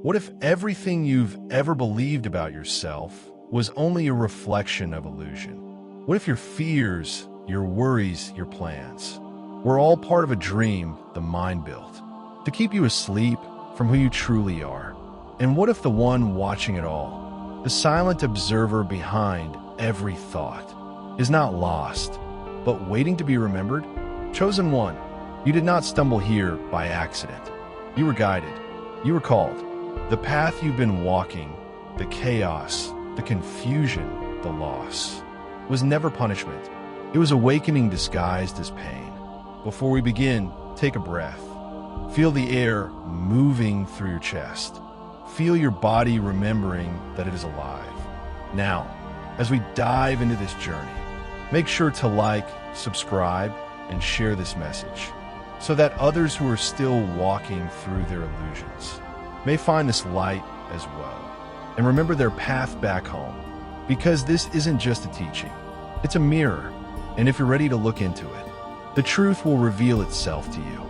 What if everything you've ever believed about yourself was only a reflection of illusion? What if your fears, your worries, your plans were all part of a dream the mind built to keep you asleep from who you truly are? And what if the one watching it all, the silent observer behind every thought, is not lost, but waiting to be remembered? Chosen one, you did not stumble here by accident. You were guided. You were called. The path you've been walking, the chaos, the confusion, the loss, was never punishment. It was awakening disguised as pain. Before we begin, take a breath. Feel the air moving through your chest. Feel your body remembering that it is alive. Now, as we dive into this journey, make sure to like, subscribe, and share this message so that others who are still walking through their illusions may find this light as well and remember their path back home. Because this isn't just a teaching, it's a mirror, and if you're ready to look into it, the truth will reveal itself to you.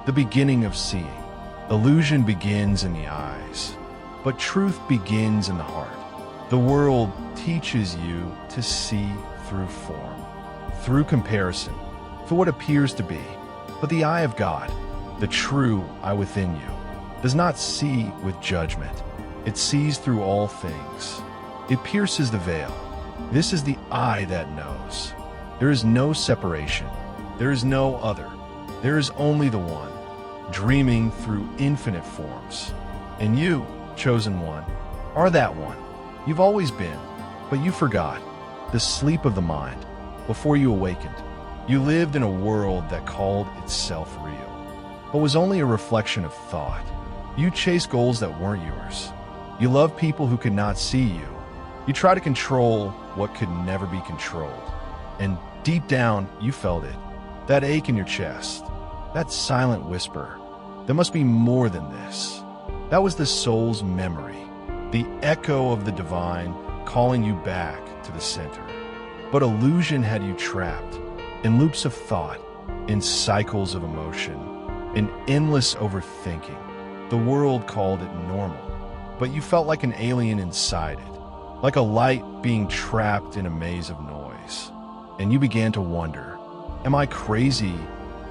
The beginning of seeing. Illusion begins in the eyes, but truth begins in the heart. The world teaches you to see through form, through comparison, for what appears to be. But the eye of God, the true eye within you, does not see with judgment. It sees through all things. It pierces the veil. This is the eye that knows. There is no separation. There is no other. There is only the one, dreaming through infinite forms. And you, chosen one, are that one. You've always been, but you forgot. The sleep of the mind, before you awakened. You lived in a world that called itself real, but was only a reflection of thought. You chased goals that weren't yours. You loved people who could not see you. You tried to control what could never be controlled. And deep down, you felt it. That ache in your chest. That silent whisper. There must be more than this. That was the soul's memory. The echo of the divine calling you back to the center. But illusion had you trapped in loops of thought, in cycles of emotion, in endless overthinking. The world called it normal, but you felt like an alien inside it, like a light being trapped in a maze of noise. And you began to wonder, am I crazy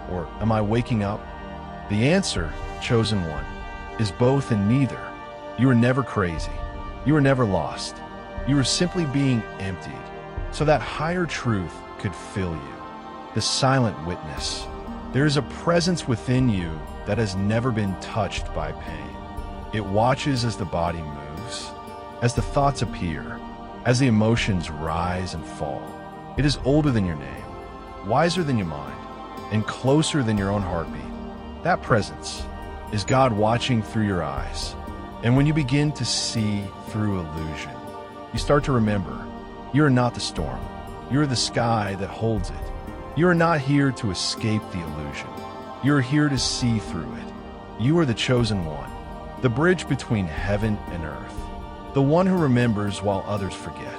or am I waking up? The answer, chosen one, is both and neither. You were never crazy. You were never lost. You were simply being emptied so that higher truth could fill you. The silent witness. There is a presence within you that has never been touched by pain. It watches as the body moves, as the thoughts appear, as the emotions rise and fall. It is older than your name, wiser than your mind, and closer than your own heartbeat. That presence is God watching through your eyes. And when you begin to see through illusion, you start to remember, you are not the storm. You are the sky that holds it. You are not here to escape the illusion. You are here to see through it. You are the chosen one, the bridge between heaven and earth, the one who remembers while others forget,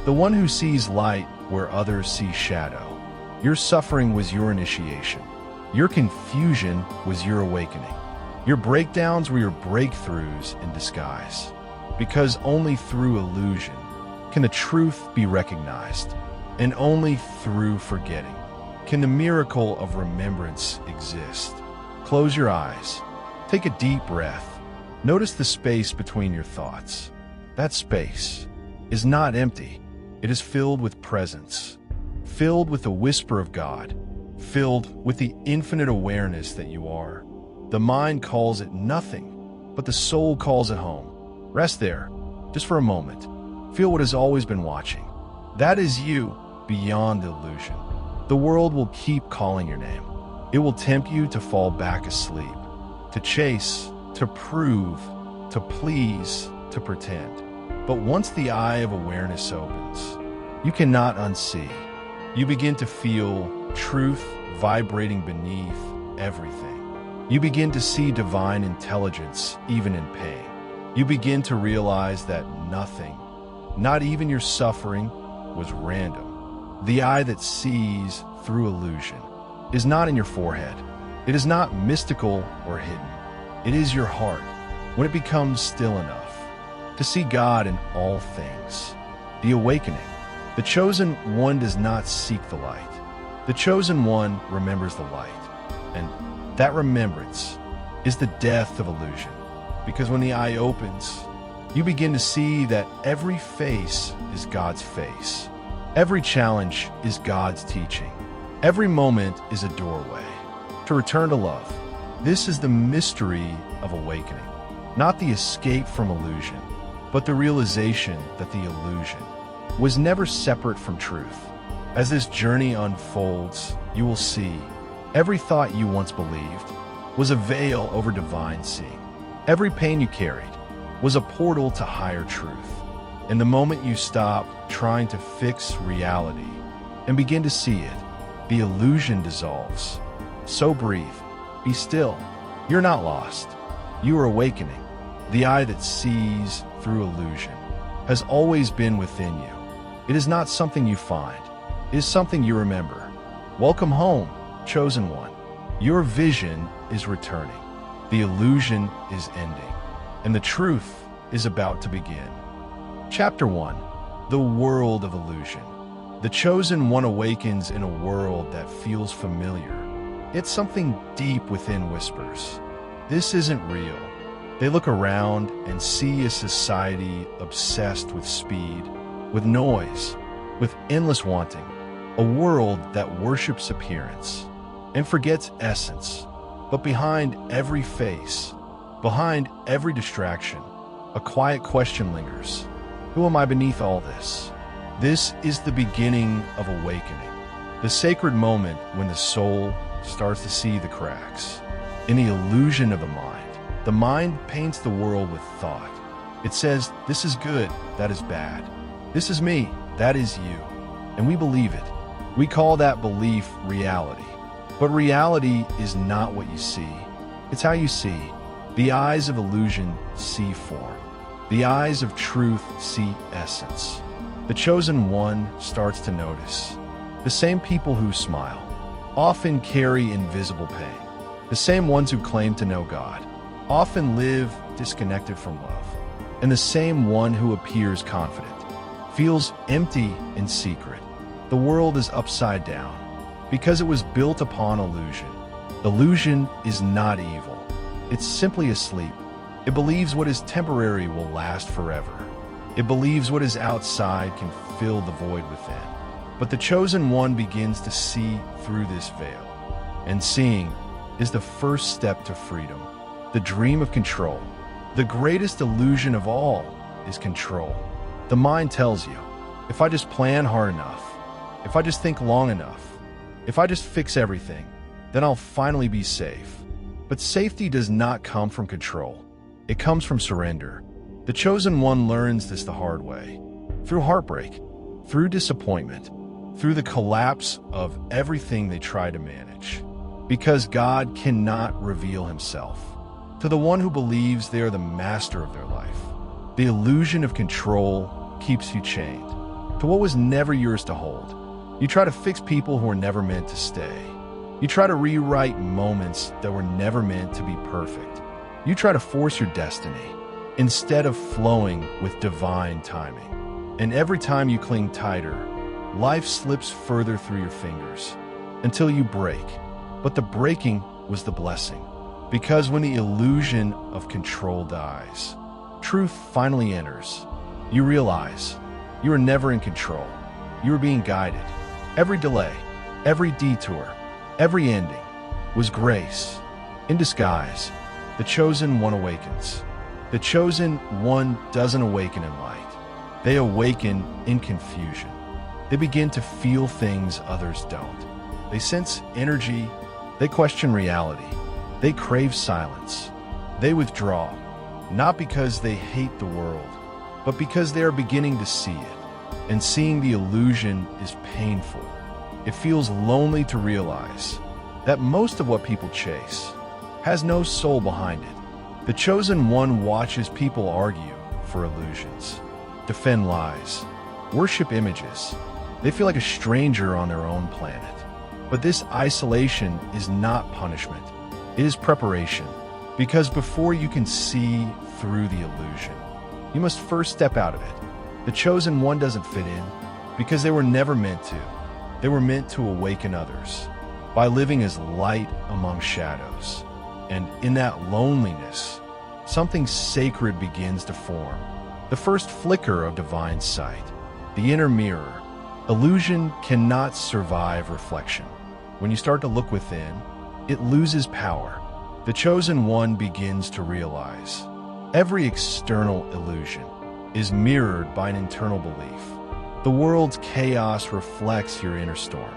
the one who sees light where others see shadow. Your suffering was your initiation. Your confusion was your awakening. Your breakdowns were your breakthroughs in disguise. Because only through illusion can the truth be recognized, and only through forgetting can the miracle of remembrance exist. Close your eyes. Take a deep breath. Notice the space between your thoughts. That space is not empty. It is filled with presence, filled with the whisper of God, filled with the infinite awareness that you are. The mind calls it nothing, but the soul calls it home. Rest there, just for a moment. Feel what has always been watching. That is you beyond illusion. The world will keep calling your name. It will tempt you to fall back asleep, to chase, to prove, to please, to pretend. But once the eye of awareness opens, you cannot unsee. You begin to feel truth vibrating beneath everything. You begin to see divine intelligence even in pain. You begin to realize that nothing, not even your suffering, was random. The eye that sees through illusion is not in your forehead. It is not mystical or hidden. It is your heart. when it becomes still enough to see God in all things. The awakening. The chosen one does not seek the light. The chosen one remembers the light. And that remembrance is the death of illusion. Because when the eye opens, you begin to see that every face is God's face. Every challenge is God's teaching. Every moment is a doorway to return to love. This is the mystery of awakening, not the escape from illusion, but the realization that the illusion was never separate from truth. As this journey unfolds, you will see every thought you once believed was a veil over divine seeing. Every pain you carried was a portal to higher truth. And the moment you stop trying to fix reality and begin to see it, the illusion dissolves. So breathe. Be still. You're not lost. You are awakening. The eye that sees through illusion has always been within you. It is not something you find. It is something you remember. Welcome home, chosen one. Your vision is returning. The illusion is ending. And the truth is about to begin. Chapter 1. The World of Illusion. The chosen one awakens in a world that feels familiar. Yet something deep within whispers, this isn't real. They look around and see a society obsessed with speed, with noise, with endless wanting. A world that worships appearance and forgets essence. But behind every face, behind every distraction, a quiet question lingers. Who am I beneath all this? This is the beginning of awakening, the sacred moment when the soul starts to see the cracks. In the illusion of the mind paints the world with thought. It says, this is good, that is bad. This is me, that is you. And we believe it. We call that belief reality. But reality is not what you see. It's how you see. The eyes of illusion see form. The eyes of truth see essence. The chosen one starts to notice. The same people who smile often carry invisible pain. The same ones who claim to know God often live disconnected from love. And the same one who appears confident feels empty in secret. The world is upside down because it was built upon illusion. Illusion is not evil. It's simply asleep. It believes what is temporary will last forever. It believes what is outside can fill the void within. But the chosen one begins to see through this veil. And seeing is the first step to freedom. The dream of control. The greatest illusion of all is control. The mind tells you, if I just plan hard enough, if I just think long enough, if I just fix everything, then I'll finally be safe. But safety does not come from control. It comes from surrender. The chosen one learns this the hard way. Through heartbreak, through disappointment, through the collapse of everything they try to manage. Because God cannot reveal himself to the one who believes they are the master of their life. The illusion of control keeps you chained to what was never yours to hold. You try to fix people who were never meant to stay. You try to rewrite moments that were never meant to be perfect. You try to force your destiny instead of flowing with divine timing. And every time you cling tighter, life slips further through your fingers until you break. But the breaking was the blessing. Because when the illusion of control dies, truth finally enters. You realize you are never in control. You are being guided. Every delay, every detour, every ending was grace. In disguise, the chosen one awakens. The chosen one doesn't awaken in light. They awaken in confusion. They begin to feel things others don't. They sense energy. They question reality. They crave silence. They withdraw, not because they hate the world, but because they are beginning to see it. And seeing the illusion is painful. It feels lonely to realize that most of what people chase has no soul behind it. The chosen one watches people argue for illusions, defend lies, worship images. They feel like a stranger on their own planet. But this isolation is not punishment. It is preparation. Because before you can see through the illusion, you must first step out of it. The chosen one doesn't fit in because they were never meant to. They were meant to awaken others by living as light among shadows. And in that loneliness, something sacred begins to form. The first flicker of divine sight, the inner mirror. Illusion cannot survive reflection. When you start to look within, it loses power. The chosen one begins to realize every external illusion is mirrored by an internal belief. The world's chaos reflects your inner storm.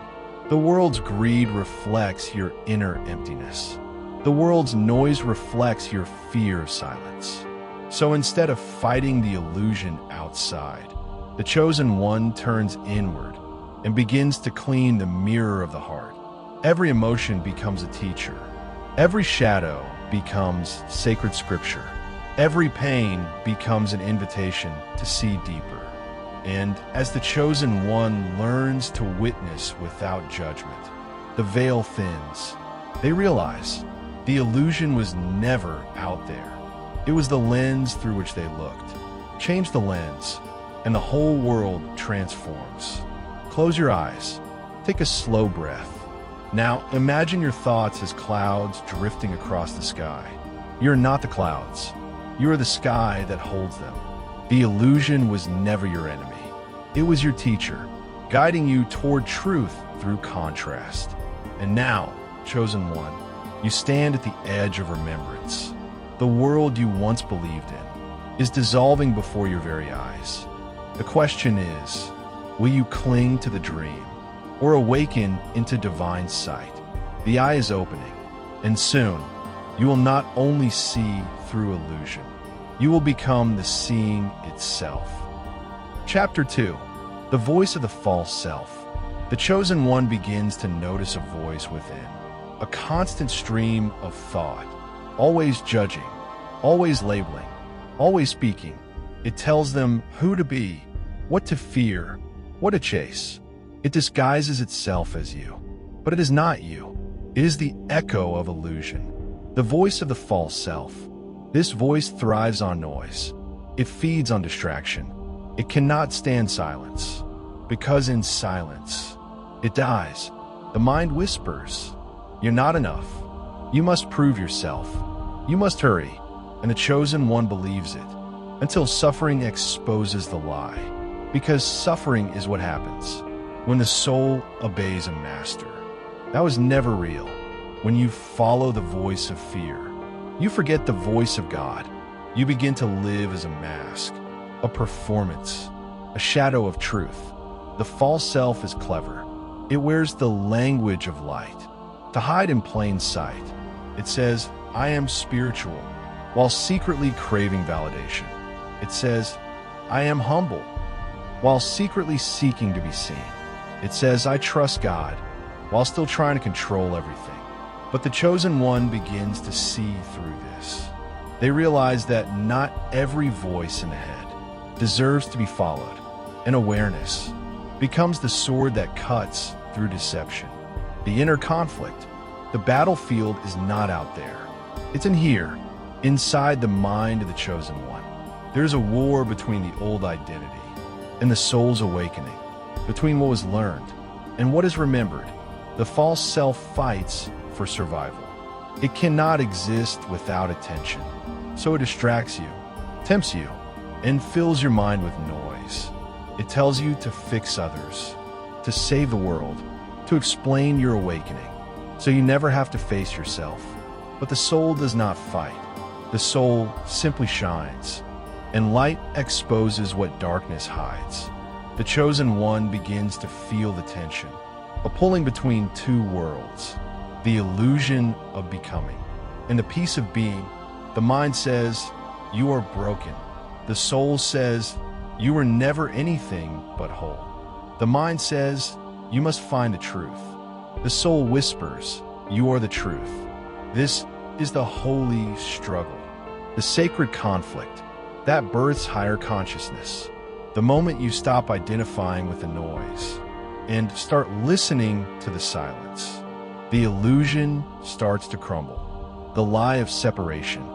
The world's greed reflects your inner emptiness. The world's noise reflects your fear of silence. So instead of fighting the illusion outside, the chosen one turns inward and begins to clean the mirror of the heart. Every emotion becomes a teacher. Every shadow becomes sacred scripture. Every pain becomes an invitation to see deeper. And as the chosen one learns to witness without judgment, the veil thins. They realize the illusion was never out there. It was the lens through which they looked. Change the lens, and the whole world transforms. Close your eyes. Take a slow breath. Now, imagine your thoughts as clouds drifting across the sky. You're not the clouds. You are the sky that holds them. The illusion was never your enemy. It was your teacher, guiding you toward truth through contrast. And now, chosen one, you stand at the edge of remembrance. The world you once believed in is dissolving before your very eyes. The question is, will you cling to the dream or awaken into divine sight? The eye is opening, and soon you will not only see through illusion, you will become the seeing itself. Chapter 2. The Voice of the False Self. The chosen one begins to notice a voice within, a constant stream of thought, always judging, always labeling, always speaking. It tells them who to be, what to fear, what to chase. It disguises itself as you, but it is not you. It is the echo of illusion, the voice of the false self. This voice thrives on noise. It feeds on distraction. It cannot stand silence, because in silence, it dies. The mind whispers, "You're not enough. You must prove yourself. You must hurry." And the chosen one believes it, until suffering exposes the lie. Because suffering is what happens when the soul obeys a master. That was never real. When you follow the voice of fear, you forget the voice of God. You begin to live as a mask, a performance, a shadow of truth. The false self is clever. It wears the language of light to hide in plain sight. It says, "I am spiritual," while secretly craving validation. It says, "I am humble," while secretly seeking to be seen. It says, "I trust God," while still trying to control everything. But the chosen one begins to see through this. They realize that not every voice in the head deserves to be followed, and awareness becomes the sword that cuts through deception. The inner conflict, the battlefield, is not out there. It's in here, inside the mind of the chosen one. There's a war between the old identity and the soul's awakening, between what was learned and what is remembered. The false self fights for survival. It cannot exist without attention, so it distracts you, tempts you, and fills your mind with noise. It tells you to fix others, to save the world, to explain your awakening, so you never have to face yourself. But the soul does not fight. The soul simply shines, and light exposes what darkness hides. The chosen one begins to feel the tension, a pulling between two worlds, the illusion of becoming and the peace of being. The mind says, "You are broken." The soul says, "You were never anything but whole." The mind says, "You must find the truth." The soul whispers, "You are the truth." This is the holy struggle, the sacred conflict that births higher consciousness. The moment you stop identifying with the noise and start listening to the silence, the illusion starts to crumble. the lie of separation.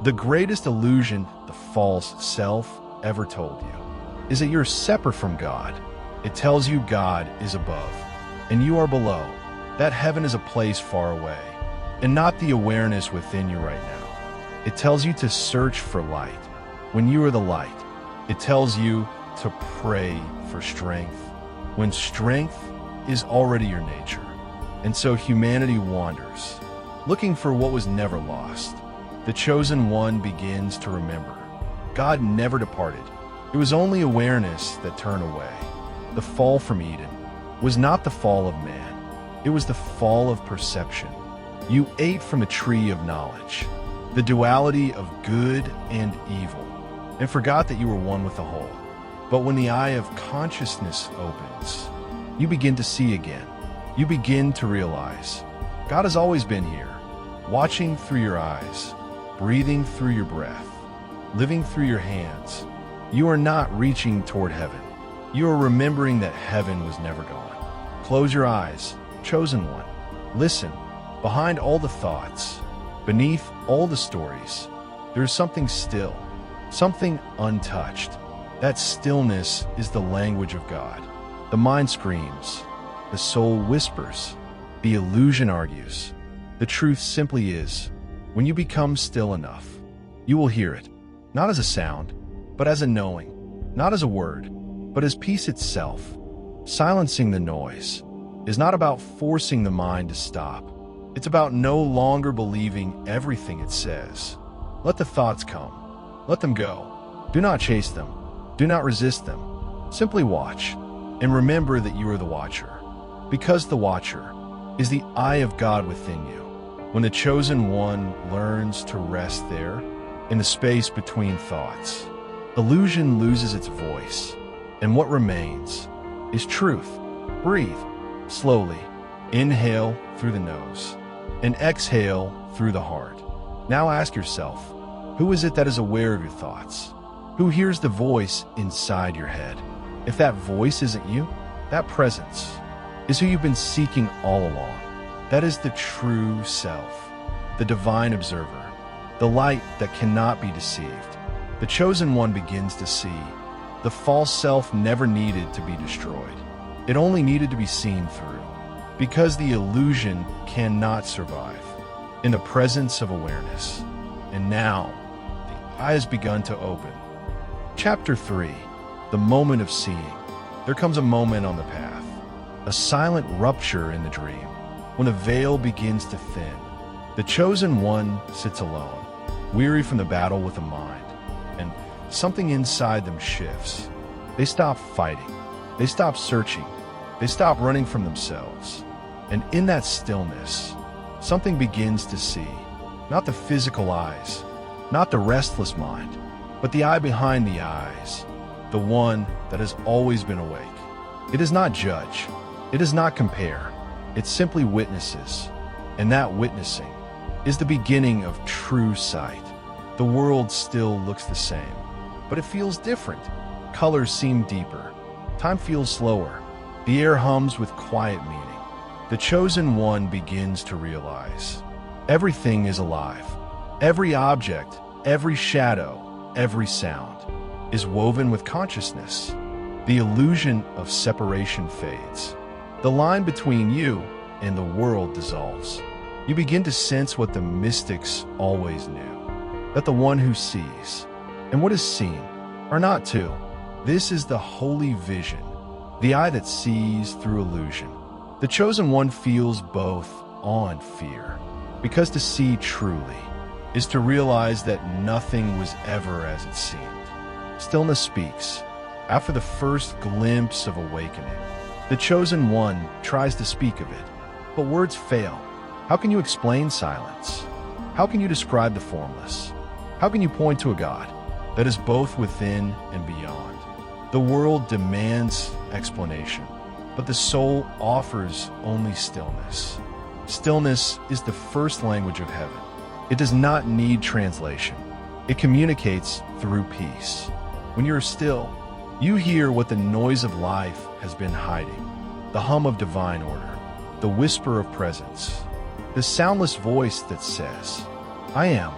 The greatest illusion the false self ever told you is that you're separate from God. It tells you God is above and you are below, that heaven is a place far away and not the awareness within you right now. It tells you to search for light when you are the light. It tells you to pray for strength when strength is already your nature. And so humanity wanders, looking for what was never lost. The chosen one begins to remember. God never departed. It was only awareness that turned away. The fall from Eden was not the fall of man. It was the fall of perception. You ate from the tree of knowledge, the duality of good and evil, and forgot that you were one with the whole. But when the eye of consciousness opens, you begin to see again. You begin to realize God has always been here, watching through your eyes, breathing through your breath, living through your hands. You are not reaching toward heaven. You are remembering that heaven was never gone. Close your eyes, chosen one. Listen. Behind all the thoughts, beneath all the stories, there is something still, something untouched. That stillness is the language of God. The mind screams, the soul whispers, the illusion argues. The truth simply is, when you become still enough, you will hear it, not as a sound, but as a knowing, not as a word, but as peace itself. Silencing the noise is not about forcing the mind to stop. It's about no longer believing everything it says. Let the thoughts come. Let them go. Do not chase them. Do not resist them. Simply watch and remember that you are the watcher, because the watcher is the eye of God within you. When the chosen one learns to rest there, in the space between thoughts, illusion loses its voice, and what remains is truth. Breathe slowly. Inhale through the nose and exhale through the heart. Now ask yourself, who is it that is aware of your thoughts? Who hears the voice inside your head? If that voice isn't you, that presence is who you've been seeking all along. That is the true self, the divine observer, the light that cannot be deceived. The chosen one begins to see. The false self never needed to be destroyed. It only needed to be seen through, because the illusion cannot survive in the presence of awareness. And now, the eye has begun to open. Chapter 3, the moment of seeing. There comes a moment on the path, a silent rupture in the dream, when a veil begins to thin. The chosen one sits alone, weary from the battle with the mind, and something inside them shifts. They stop fighting. They stop searching. They stop running from themselves. And in that stillness, something begins to see. Not the physical eyes, not the restless mind, but the eye behind the eyes, the one that has always been awake. It does not judge. It does not compare. It simply witnesses. And that witnessing is the beginning of true sight. The world still looks the same, but it feels different. Colors seem deeper. Time feels slower. The air hums with quiet meaning. The chosen one begins to realize everything is alive. Every object, every shadow, every sound is woven with consciousness. The illusion of separation fades. The line between you and the world dissolves. You begin to sense what the mystics always knew, that the one who sees and what is seen are not two. This is the holy vision, the eye that sees through illusion. The chosen one feels both awe and fear, because to see truly is to realize that nothing was ever as it seemed. Stillness speaks. After the first glimpse of awakening, the chosen one tries to speak of it, but words fail. How can you explain silence? How can you describe the formless? How can you point to a God that is both within and beyond? The world demands explanation, but the soul offers only stillness. Stillness is the first language of heaven. It does not need translation. It communicates through peace. When you are still, you hear what the noise of life has been hiding, the hum of divine order, the whisper of presence, the soundless voice that says, I am.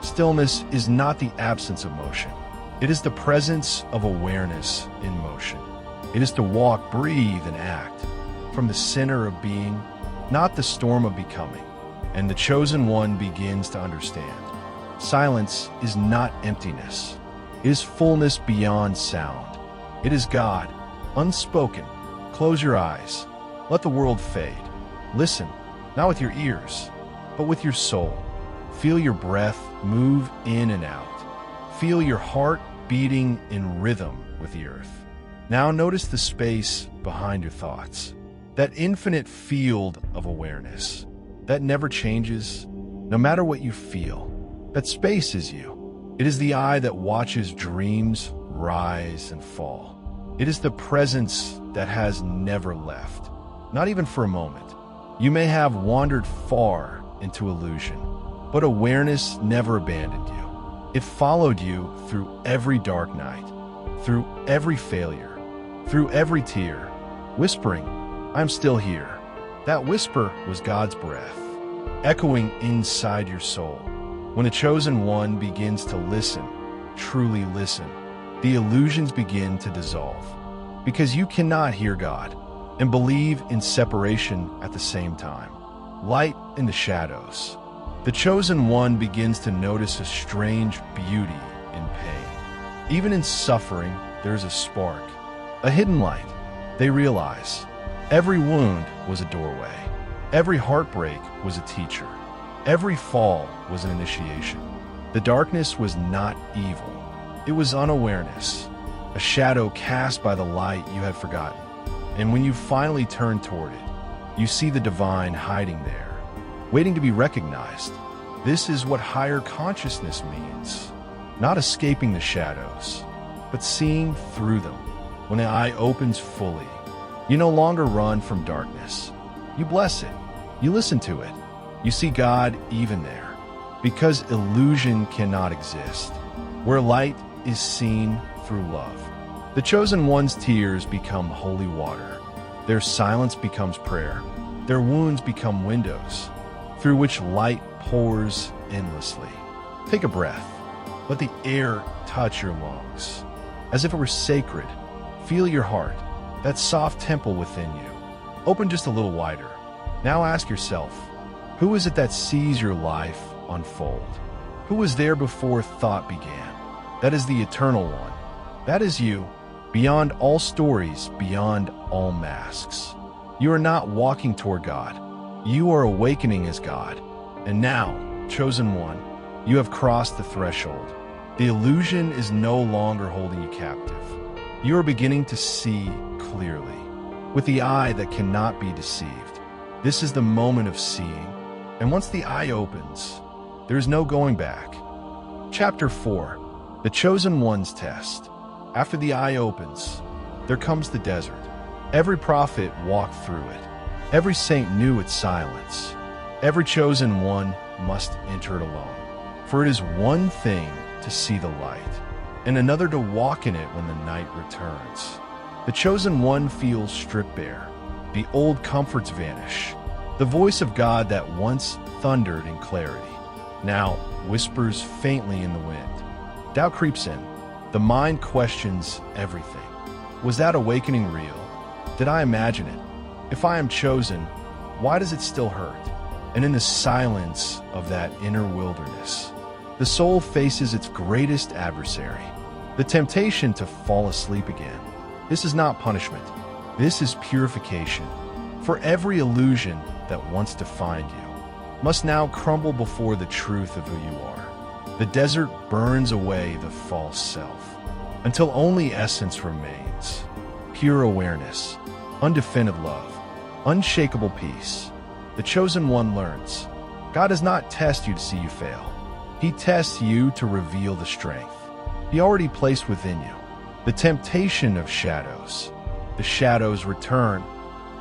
Stillness is not the absence of motion. It is the presence of awareness in motion. It is to walk, breathe, and act from the center of being, not the storm of becoming. And the chosen one begins to understand. Silence is not emptiness. It is fullness beyond sound. It is God, unspoken. Close your eyes. Let the world fade. Listen, not with your ears, but with your soul. Feel your breath move in and out. Feel your heart beating in rhythm with the earth. Now notice the space behind your thoughts. That infinite field of awareness that never changes, no matter what you feel. That space is you. It is the eye that watches dreams rise and fall. It is the presence that has never left, not even for a moment. You may have wandered far into illusion, but awareness never abandoned you. It followed you through every dark night, through every failure, through every tear, whispering, "I'm still here." That whisper was God's breath, echoing inside your soul. When a chosen one begins to listen, truly listen, the illusions begin to dissolve. Because you cannot hear God and believe in separation at the same time. Light in the shadows. The chosen one begins to notice a strange beauty in pain. Even in suffering, there is a spark, a hidden light. They realize every wound was a doorway. Every heartbreak was a teacher. Every fall was an initiation. The darkness was not evil. It was unawareness, a shadow cast by the light you had forgotten. And when you finally turn toward it, you see the divine hiding there, waiting to be recognized. This is what higher consciousness means. Not escaping the shadows, but seeing through them. When the eye opens fully, you no longer run from darkness. You bless it. You listen to it. You see God even there. Because illusion cannot exist. Where light is seen through love. The chosen one's tears become holy water. Their silence becomes prayer. Their wounds become windows through which light pours endlessly. Take a breath. Let the air touch your lungs. As if it were sacred, feel your heart, that soft temple within you. Open just a little wider. Now ask yourself, who is it that sees your life unfold? Who was there before thought began? That is the eternal one. That is you, beyond all stories, beyond all masks. You are not walking toward God. You are awakening as God. And now, chosen one, you have crossed the threshold. The illusion is no longer holding you captive. You are beginning to see clearly, with the eye that cannot be deceived. This is the moment of seeing, and once the eye opens, there is no going back. Chapter 4, The Chosen One's Test. After the eye opens, there comes the desert. Every prophet walked through it. Every saint knew its silence. Every chosen one must enter it alone. For it is one thing to see the light, and another to walk in it when the night returns. The chosen one feels stripped bare. The old comforts vanish. The voice of God that once thundered in clarity now whispers faintly in the wind. Doubt creeps in. The mind questions everything. Was that awakening real? Did I imagine it? If I am chosen, why does it still hurt? And in the silence of that inner wilderness, the soul faces its greatest adversary, the temptation to fall asleep again. This is not punishment. This is purification. For every illusion that once defined you must now crumble before the truth of who you are. The desert burns away the false self until only essence remains. Pure awareness, undefended love, unshakable peace. The chosen one learns. God does not test you to see you fail. He tests you to reveal the strength He already placed within you. The temptation of shadows. The shadows return,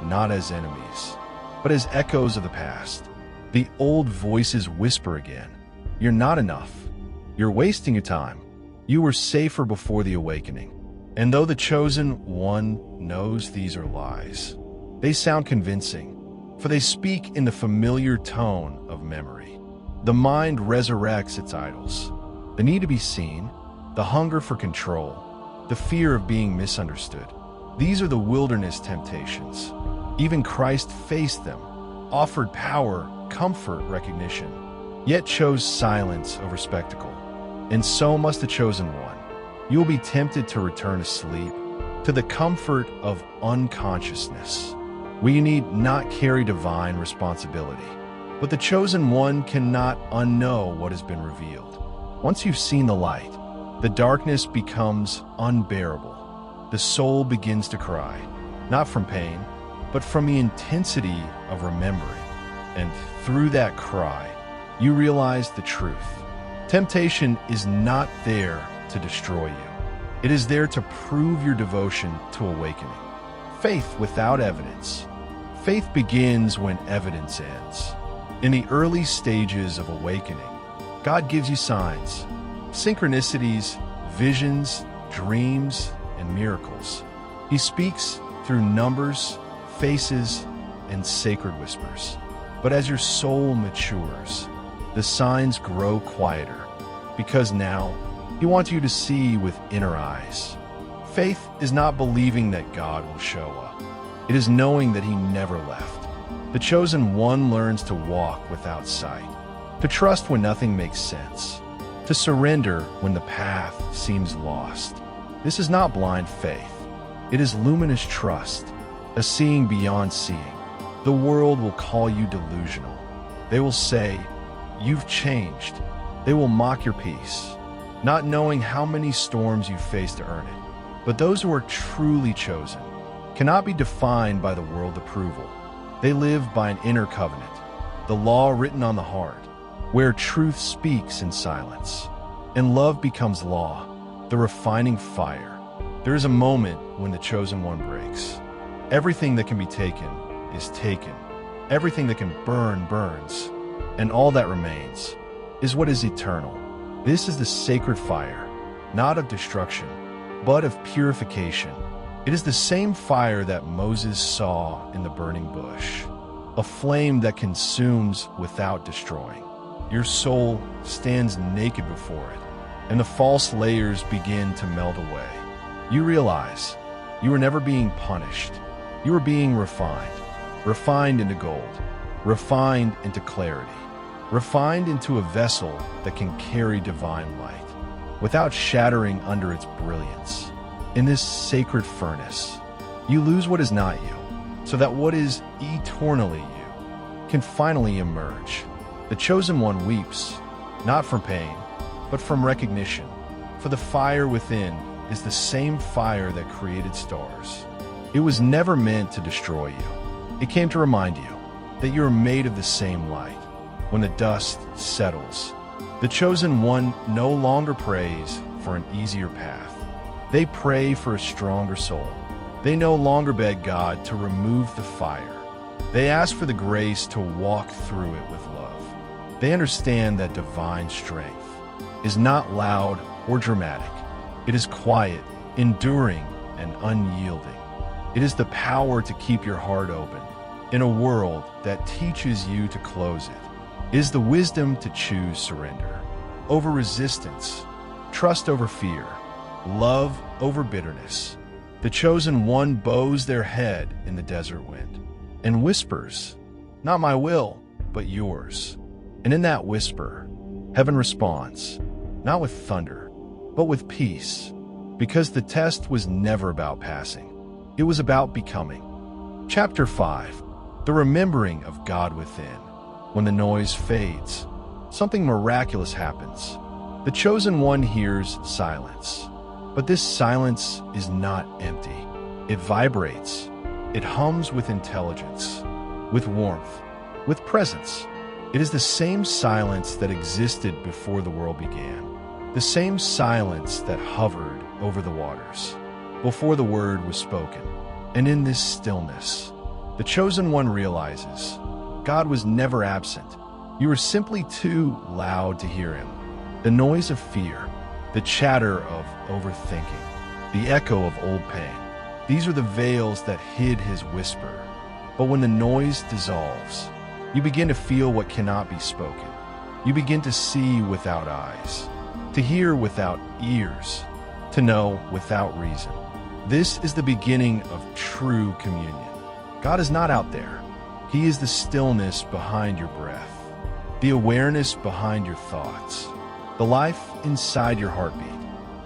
not as enemies, but as echoes of the past. The old voices whisper again. You're not enough. You're wasting your time. You were safer before the awakening. And though the chosen one knows these are lies, they sound convincing, for they speak in the familiar tone of memory. The mind resurrects its idols. The need to be seen, the hunger for control, the fear of being misunderstood. These are the wilderness temptations. Even Christ faced them, offered power, comfort, recognition, yet chose silence over spectacle. And so must the chosen one. You will be tempted to return to sleep, to the comfort of unconsciousness, where you need not carry divine responsibility. But the chosen one cannot unknow what has been revealed. Once you've seen the light, the darkness becomes unbearable. The soul begins to cry, not from pain, but from the intensity of remembering. And through that cry, you realize the truth. Temptation is not there to destroy you. It is there to prove your devotion to awakening. Faith without evidence. Faith begins when evidence ends. In the early stages of awakening, God gives you signs, synchronicities, visions, dreams, and miracles. He speaks through numbers, faces, and sacred whispers. But as your soul matures, the signs grow quieter, because now He wants you to see with inner eyes. Faith is not believing that God will show up. It is knowing that He never left. The chosen one learns to walk without sight, to trust when nothing makes sense, to surrender when the path seems lost. This is not blind faith. It is luminous trust, a seeing beyond seeing. The world will call you delusional. They will say, "You've changed." They will mock your peace, not knowing how many storms you face to earn it. But those who are truly chosen cannot be defined by the world approval. They live by an inner covenant, the law written on the heart, where truth speaks in silence, and love becomes law, the refining fire. There is a moment when the chosen one breaks. Everything that can be taken is taken. Everything that can burn burns, and all that remains is what is eternal. This is the sacred fire, not of destruction, but of purification. It is the same fire that Moses saw in the burning bush, a flame that consumes without destroying. Your soul stands naked before it, and the false layers begin to melt away. You realize you were never being punished. You were being refined into gold, refined into clarity, refined into a vessel that can carry divine light, without shattering under its brilliance. In this sacred furnace, you lose what is not you, so that what is eternally you can finally emerge. The chosen one weeps, not from pain, but from recognition, for the fire within is the same fire that created stars. It was never meant to destroy you. It came to remind you that you are made of the same light. When the dust settles, the chosen one no longer prays for an easier path. They pray for a stronger soul. They no longer beg God to remove the fire. They ask for the grace to walk through it with love. They understand that divine strength is not loud or dramatic. It is quiet, enduring, and unyielding. It is the power to keep your heart open in a world that teaches you to close it. It is the wisdom to choose surrender over resistance, trust over fear, love over bitterness. The chosen one bows their head in the desert wind and whispers, "Not my will, but yours." And in that whisper, heaven responds, not with thunder, but with peace, because the test was never about passing. It was about becoming. Chapter 5, the remembering of God within. When the noise fades, something miraculous happens. The chosen one hears silence. But this silence is not empty. It vibrates. It hums with intelligence, with warmth, with presence. It is the same silence that existed before the world began. The same silence that hovered over the waters, before the word was spoken. And in this stillness, the chosen one realizes God was never absent. You were simply too loud to hear Him. The noise of fear, the chatter of overthinking, the echo of old pain. These are the veils that hid His whisper. But when the noise dissolves, you begin to feel what cannot be spoken. You begin to see without eyes, to hear without ears, to know without reason. This is the beginning of true communion. God is not out there. He is the stillness behind your breath, the awareness behind your thoughts, the life inside your heartbeat.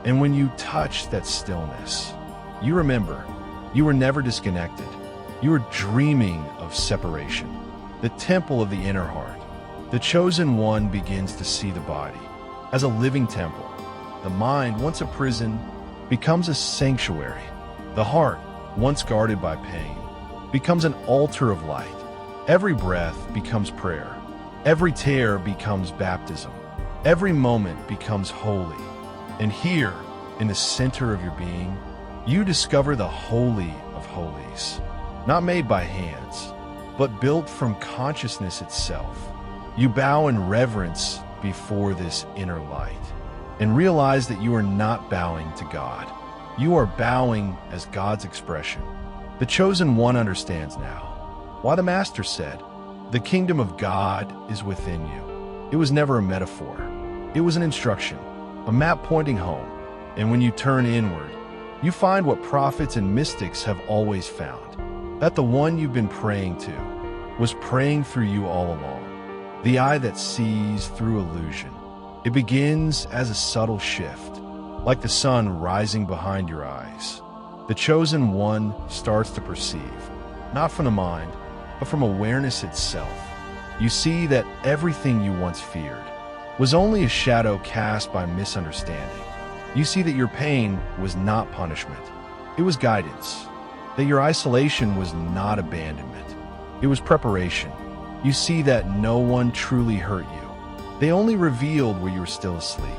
And when you touch that stillness, you remember you were never disconnected. You were dreaming of separation. The temple of the inner heart. The chosen one begins to see the body as a living temple. The mind, once a prison, becomes a sanctuary. The heart, once guarded by pain, becomes an altar of light. Every breath becomes prayer. Every tear becomes baptism. Every moment becomes holy. And here, in the center of your being, you discover the Holy of Holies, not made by hands, but built from consciousness itself. You bow in reverence before this inner light and realize that you are not bowing to God. You are bowing as God's expression. The chosen one understands now why the Master said, "The kingdom of God is within you." It was never a metaphor. It was an instruction, a map pointing home. And when you turn inward, you find what prophets and mystics have always found, that the one you've been praying to was praying through you all along. The eye that sees through illusion. It begins as a subtle shift, like the sun rising behind your eyes. The chosen one starts to perceive, not from the mind, but from awareness itself. You see that everything you once feared was only a shadow cast by misunderstanding. You see that your pain was not punishment. It was guidance. That your isolation was not abandonment. It was preparation. You see that no one truly hurt you. They only revealed where you were still asleep.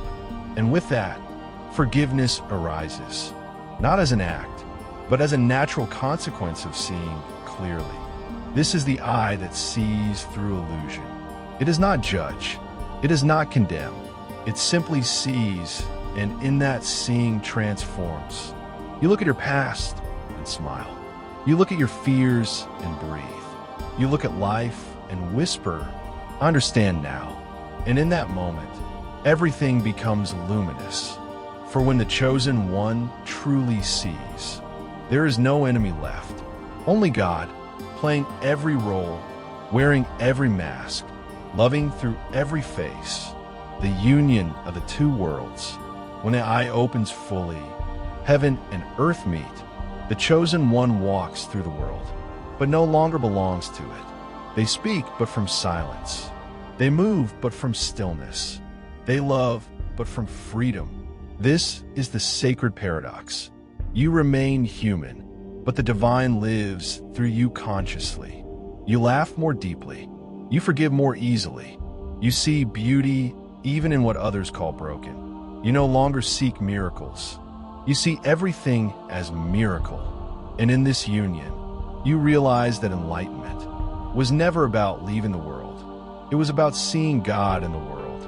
And with that, forgiveness arises, not as an act, but as a natural consequence of seeing clearly. This is the eye that sees through illusion. It does not judge. It does not condemn. It simply sees, and in that seeing transforms. You look at your past and smile. You look at your fears and breathe. You look at life and whisper, "I understand now." And in that moment, everything becomes luminous. For when the chosen one truly sees, there is no enemy left. Only God, playing every role, wearing every mask, loving through every face. The union of the two worlds. When the eye opens fully, heaven and earth meet. The chosen one walks through the world, but no longer belongs to it. They speak, but from silence. They move, but from stillness. They love, but from freedom. This is the sacred paradox. You remain human, but the divine lives through you consciously. You laugh more deeply. You forgive more easily. You see beauty even in what others call broken. You no longer seek miracles. You see everything as miracle. And in this union, you realize that enlightenment was never about leaving the world. It was about seeing God in the world.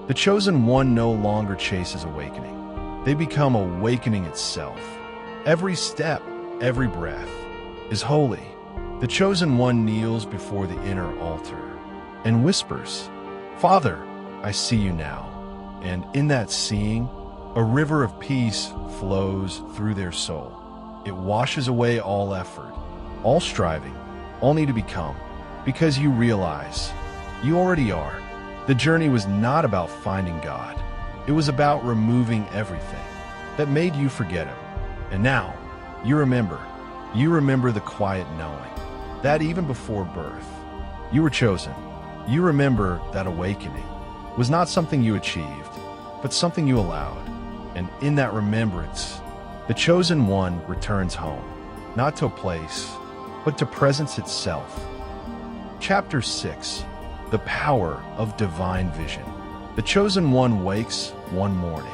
The chosen one no longer chases awakening. They become awakening itself. Every step, every breath is holy. The chosen one kneels before the inner altar and whispers, "Father, I see you now." And in that seeing, a river of peace flows through their soul. It washes away all effort, all striving, all need to become, because you realize you already are. The journey was not about finding God. It was about removing everything that made you forget Him. And now, you remember the quiet knowing that even before birth, you were chosen. You remember that awakening was not something you achieved, but something you allowed. And in that remembrance, the chosen one returns home, not to a place, but to presence itself. Chapter 6. The Power of Divine Vision. The chosen one wakes one morning,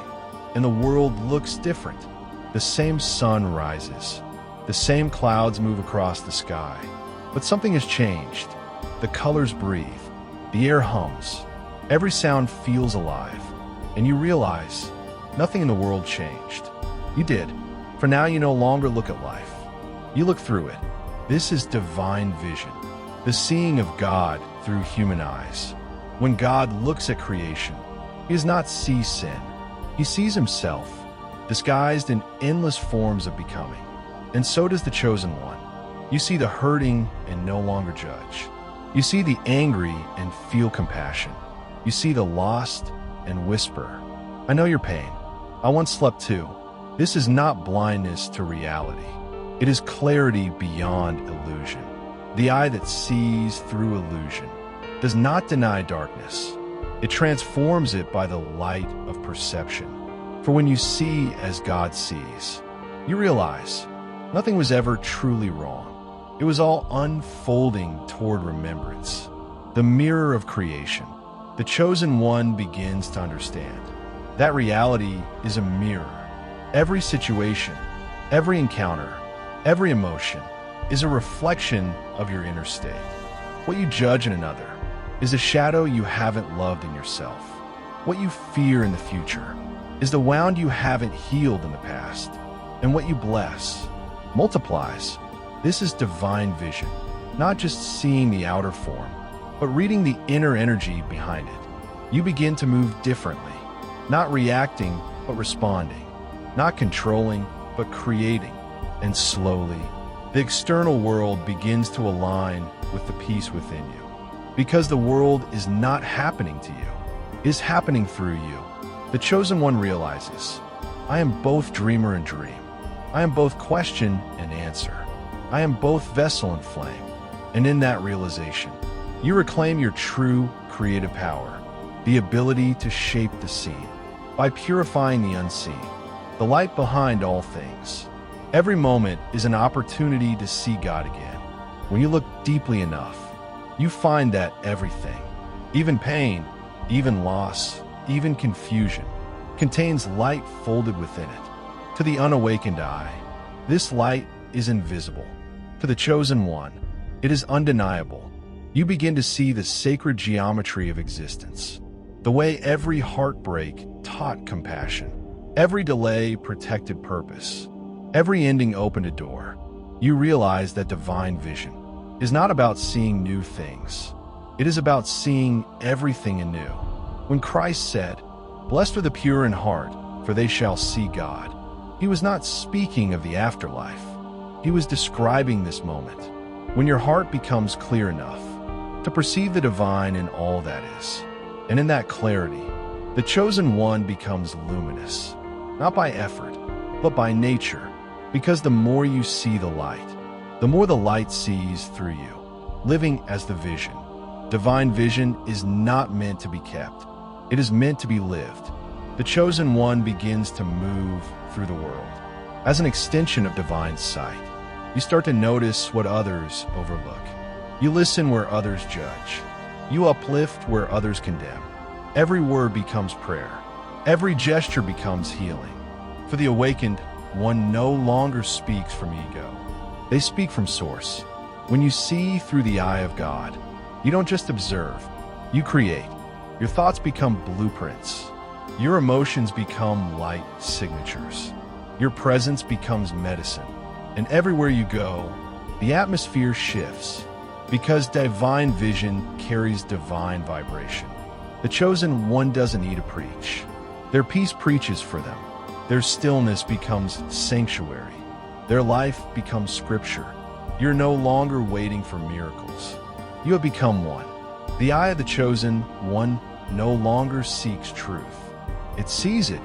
and the world looks different. The same sun rises. The same clouds move across the sky. But something has changed. The colors breathe. The air hums. Every sound feels alive. And you realize nothing in the world changed. You did. For now you no longer look at life. You look through it. This is divine vision. The seeing of God through human eyes. When God looks at creation, he does not see sin. He sees himself, disguised in endless forms of becoming. And so does the chosen one. You see the hurting and no longer judge. You see the angry and feel compassion. You see the lost and whisper, I know your pain. I once slept too. This is not blindness to reality. It is clarity beyond illusion. The eye that sees through illusion does not deny darkness. It transforms it by the light of perception. For when you see as God sees, you realize nothing was ever truly wrong. It was all unfolding toward remembrance. The mirror of creation. The chosen one begins to understand that reality is a mirror. Every situation, every encounter, every emotion is a reflection of your inner state. What you judge in another is a shadow you haven't loved in yourself. What you fear in the future is the wound you haven't healed in the past. And what you bless multiplies. This is divine vision, not just seeing the outer form, but reading the inner energy behind it. You begin to move differently, not reacting, but responding, not controlling, but creating. And slowly, the external world begins to align with the peace within you. Because the world is not happening to you, it is happening through you. The chosen one realizes, I am both dreamer and dream. I am both question and answer. I am both vessel and flame. And in that realization, you reclaim your true creative power, the ability to shape the scene by purifying the unseen, the light behind all things. Every moment is an opportunity to see God again. When you look deeply enough, you find that everything, even pain, even loss, even confusion, contains light folded within it. To the unawakened eye, this light is invisible. To the chosen one, it is undeniable. You begin to see the sacred geometry of existence, the way every heartbreak taught compassion, every delay protected purpose, every ending opened a door. You realize that divine vision is not about seeing new things. It is about seeing everything anew. When Christ said, Blessed are the pure in heart, for they shall see God, he was not speaking of the afterlife. He was describing this moment, when your heart becomes clear enough to perceive the divine in all that is. And in that clarity, the chosen one becomes luminous, not by effort, but by nature, because the more you see the light, the more the light sees through you, living as the vision. Divine vision is not meant to be kept. It is meant to be lived. The chosen one begins to move through the world. As an extension of divine sight, you start to notice what others overlook. You listen where others judge. You uplift where others condemn. Every word becomes prayer. Every gesture becomes healing. For the awakened, one no longer speaks from ego. They speak from source. When you see through the eye of God, you don't just observe, you create. Your thoughts become blueprints. Your emotions become light signatures. Your presence becomes medicine. And everywhere you go, the atmosphere shifts, because divine vision carries divine vibration. The chosen one doesn't need to preach. Their peace preaches for them. Their stillness becomes sanctuary. Their life becomes scripture. You're no longer waiting for miracles. You have become one. The eye of the chosen one no longer seeks truth. It sees it.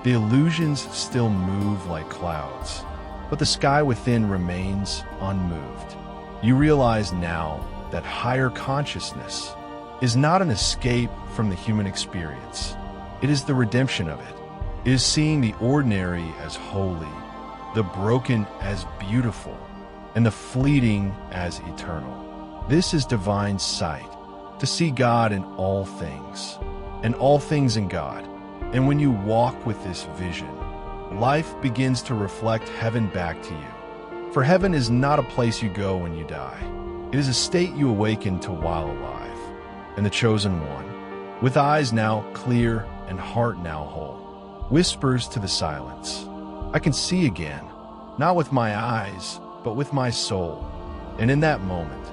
The illusions still move like clouds, but the sky within remains unmoved. You realize now that higher consciousness is not an escape from the human experience. It is the redemption of it. It is seeing the ordinary as holy, the broken as beautiful, and the fleeting as eternal. This is divine sight, to see God in all things, and all things in God. And when you walk with this vision, life begins to reflect heaven back to you. For heaven is not a place you go when you die. It is a state you awaken to while alive. And the chosen one, with eyes now clear and heart now whole, whispers to the silence, I can see again, not with my eyes, but with my soul. And in that moment,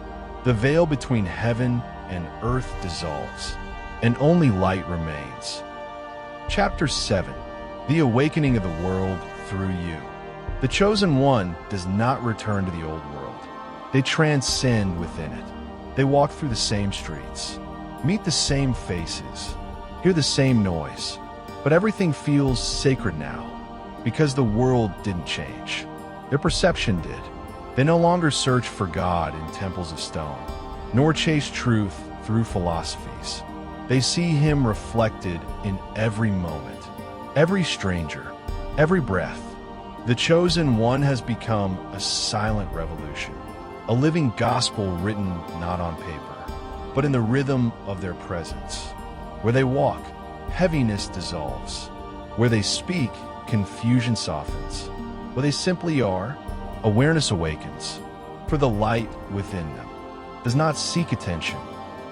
the veil between heaven and earth dissolves, and only light remains. Chapter 7. The Awakening of the World Through You. The Chosen One does not return to the old world. They transcend within it. They walk through the same streets, meet the same faces, hear the same noise, but everything feels sacred now because the world didn't change. Their perception did. They no longer search for God in temples of stone, nor chase truth through philosophies. They see Him reflected in every moment, every stranger, every breath. The Chosen One has become a silent revolution, a living gospel written not on paper, but in the rhythm of their presence. Where they walk, heaviness dissolves. Where they speak, confusion softens. Where they simply are, awareness awakens. For the light within them does not seek attention.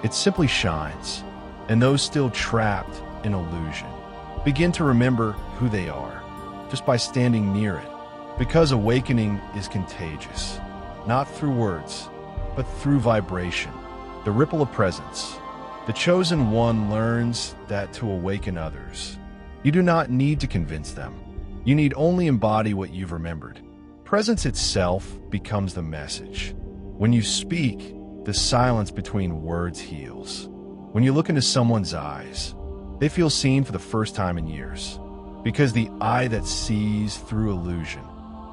It simply shines, and those still trapped in illusion begin to remember who they are just by standing near it. Because awakening is contagious, not through words, but through vibration, the ripple of presence. The Chosen One learns that to awaken others, you do not need to convince them. You need only embody what you've remembered. Presence itself becomes the message. When you speak, the silence between words heals. When you look into someone's eyes, they feel seen for the first time in years. Because the eye that sees through illusion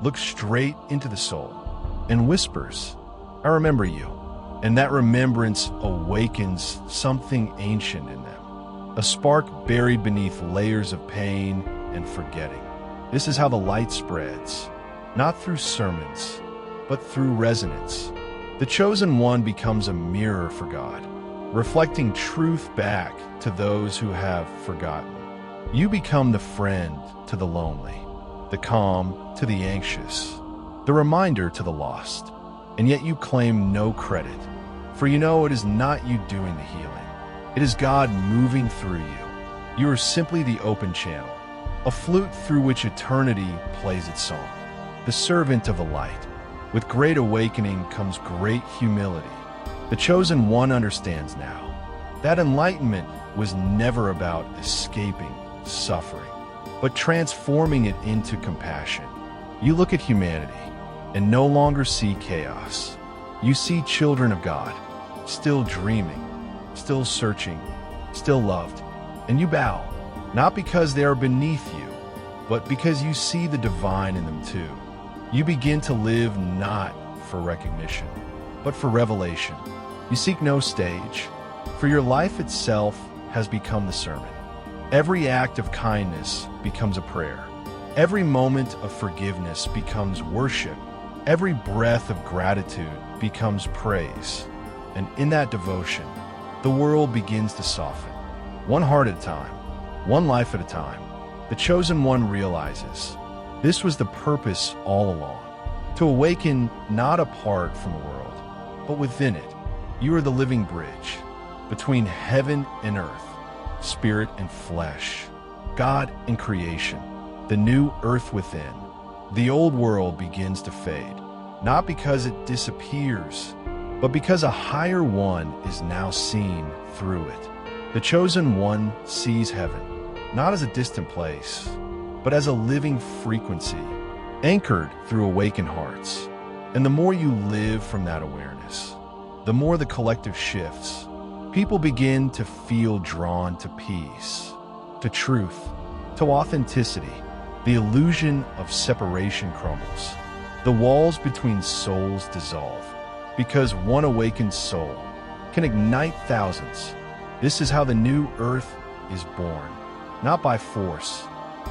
looks straight into the soul and whispers, "I remember you." And that remembrance awakens something ancient in them, a spark buried beneath layers of pain and forgetting. This is how the light spreads, not through sermons, but through resonance. The Chosen One becomes a mirror for God, reflecting truth back to those who have forgotten. You become the friend to the lonely, the calm to the anxious, the reminder to the lost. And yet you claim no credit, for you know it is not you doing the healing. It is God moving through you. You are simply the open channel, a flute through which eternity plays its song, the servant of the light. With great awakening comes great humility. The Chosen One understands now that enlightenment was never about escaping suffering, but transforming it into compassion. You look at humanity and no longer see chaos. You see children of God, still dreaming, still searching, still loved. And you bow, not because they are beneath you, but because you see the divine in them too. You begin to live not for recognition, but for revelation. You seek no stage, for your life itself has become the sermon. Every act of kindness becomes a prayer. Every moment of forgiveness becomes worship. Every breath of gratitude becomes praise. And in that devotion, the world begins to soften. One heart at a time, one life at a time. The Chosen One realizes this was the purpose all along, to awaken not apart from the world, but within it. You are the living bridge between heaven and earth, spirit and flesh, God and creation, the new earth within. The old world begins to fade, not because it disappears, but because a higher one is now seen through it. The Chosen One sees heaven, not as a distant place, but as a living frequency, anchored through awakened hearts. And the more you live from that awareness, the more the collective shifts. People begin to feel drawn to peace, to truth, to authenticity. The illusion of separation crumbles. The walls between souls dissolve, because one awakened soul can ignite thousands. This is how the new earth is born, not by force,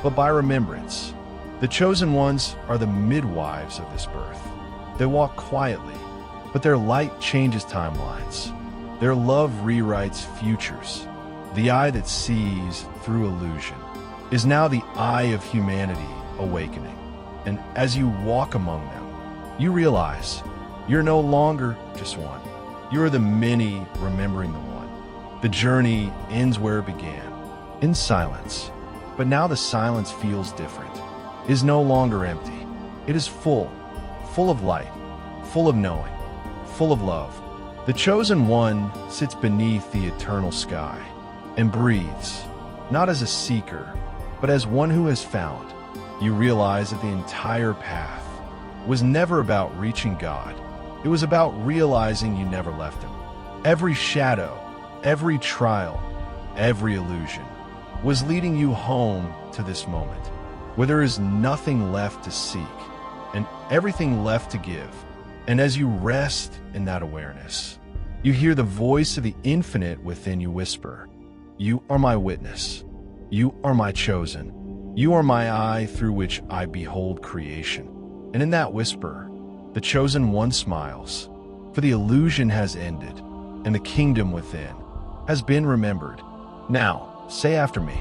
but by remembrance. The Chosen Ones are the midwives of this birth. They walk quietly, but their light changes timelines. Their love rewrites futures. The eye that sees through illusion is now the eye of humanity awakening. And as you walk among them, you realize you're no longer just one. You are the many remembering the one. The journey ends where it began, in silence. But now the silence feels different. It is no longer empty. It is full of light, full of knowing, full of love. The Chosen One sits beneath the eternal sky, and breathes, not as a seeker, but as one who has found. You realize that the entire path was never about reaching God. It was about realizing you never left Him. Every shadow, every trial, every illusion was leading you home to this moment, where there is nothing left to seek and everything left to give. And as you rest in that awareness, you hear the voice of the infinite within you whisper, "You are my witness. You are my chosen. You are my eye through which I behold creation." And in that whisper, the chosen one smiles, for the illusion has ended, and the kingdom within has been remembered. Now, say after me,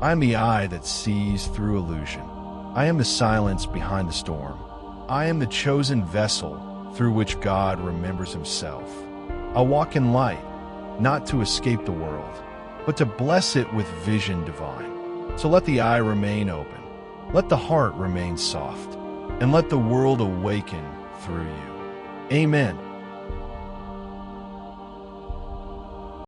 "I am the eye that sees through illusion. I am the silence behind the storm. I am the chosen vessel through which God remembers Himself. I walk in light, not to escape the world, but to bless it with vision divine. So let the eye remain open, let the heart remain soft, and let the world awaken through you." Amen.